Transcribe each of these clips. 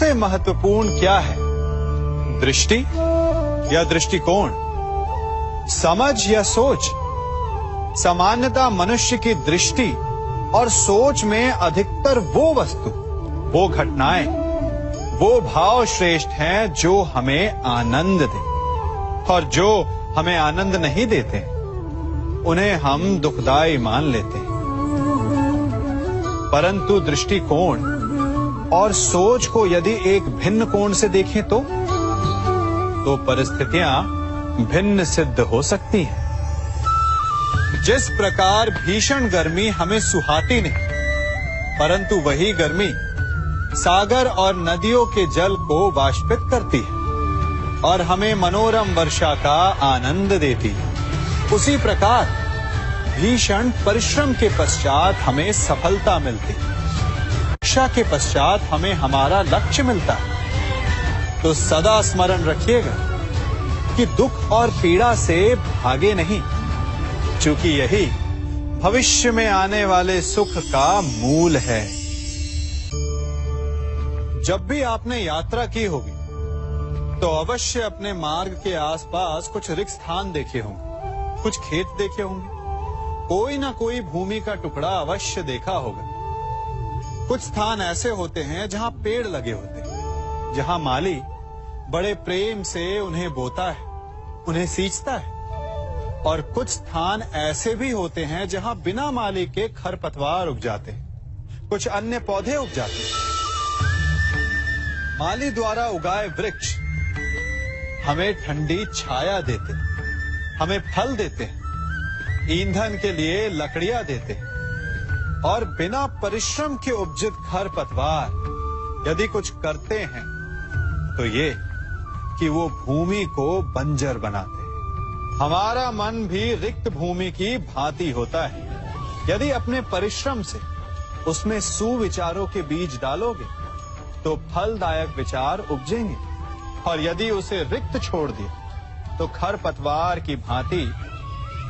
सबसे महत्वपूर्ण क्या है? दृष्टि या दृष्टिकोण, समझ या सोच? सामान्यतः मनुष्य की दृष्टि और सोच में अधिकतर वो वस्तु, वो घटनाएं, वो भाव श्रेष्ठ हैं जो हमें आनंद दे, और जो हमें आनंद नहीं देते उन्हें हम दुखदाई मान लेते हैं। परंतु दृष्टिकोण और सोच को यदि एक भिन्न कोण से देखें तो परिस्थितियां भिन्न सिद्ध हो सकती हैं। जिस प्रकार भीषण गर्मी हमें सुहाती नहीं, परंतु वही गर्मी सागर और नदियों के जल को वाष्पित करती है और हमें मनोरम वर्षा का आनंद देती है, उसी प्रकार भीषण परिश्रम के पश्चात हमें सफलता मिलती है, इच्छा के पश्चात हमें हमारा लक्ष्य मिलता है। तो सदा स्मरण रखिएगा कि दुख और पीड़ा से भागे नहीं, क्योंकि यही भविष्य में आने वाले सुख का मूल है। जब भी आपने यात्रा की होगी तो अवश्य अपने मार्ग के आसपास कुछ रिक्त स्थान देखे होंगे, कुछ खेत देखे होंगे, कोई ना कोई भूमि का टुकड़ा अवश्य देखा होगा। कुछ स्थान ऐसे होते हैं जहां पेड़ लगे होते हैं, जहां माली बड़े प्रेम से उन्हें बोता है, उन्हें सींचता है, और कुछ स्थान ऐसे भी होते हैं जहां बिना माली के खरपतवार उग जाते हैं, कुछ अन्य पौधे उग जाते हैं। माली द्वारा उगाए वृक्ष हमें ठंडी छाया देते हैं, हमें फल देते हैं, ईंधन के लिए लकड़ियां देते हैं, और बिना परिश्रम के उपजित खरपतवार यदि कुछ करते हैं तो ये कि वो भूमि को बंजर बनाते हैं। हमारा मन भी रिक्त भूमि की भांति होता है। यदि अपने परिश्रम से उसमें सुविचारों के बीज डालोगे तो फलदायक विचार उपजेंगे, और यदि उसे रिक्त छोड़ दिया तो खरपतवार की भांति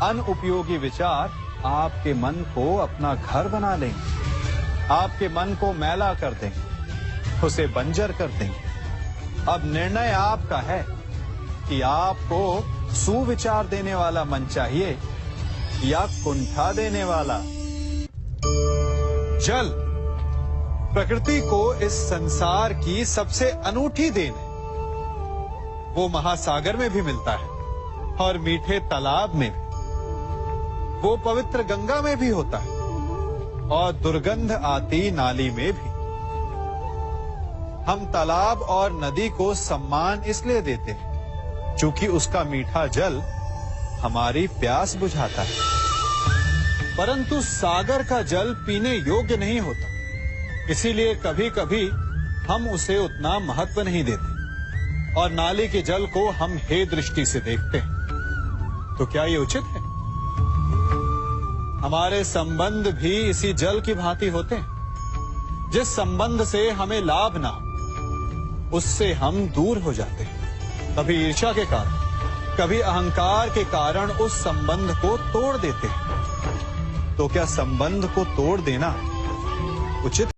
अनुपयोगी विचार आपके मन को अपना घर बना लेंगे, आपके मन को मैला कर देंगे, उसे बंजर कर देंगे। अब निर्णय आपका है कि आपको सुविचार देने वाला मन चाहिए या कुंठा देने वाला। जल प्रकृति को इस संसार की सबसे अनूठी देन है। वो महासागर में भी मिलता है और मीठे तालाब में भी, वो पवित्र गंगा में भी होता है और दुर्गंध आती नाली में भी। हम तालाब और नदी को सम्मान इसलिए देते हैं क्योंकि उसका मीठा जल हमारी प्यास बुझाता है, परंतु सागर का जल पीने योग्य नहीं होता, इसीलिए कभी कभी हम उसे उतना महत्व नहीं देते और नाली के जल को हम हे दृष्टि से देखते हैं। तो क्या ये उचित है? हमारे संबंध भी इसी जल की भांति होते हैं। जिस संबंध से हमें लाभ ना हो उससे हम दूर हो जाते हैं। कभी ईर्ष्या के कारण, कभी अहंकार के कारण उस संबंध को तोड़ देते हैं। तो क्या संबंध को तोड़ देना उचित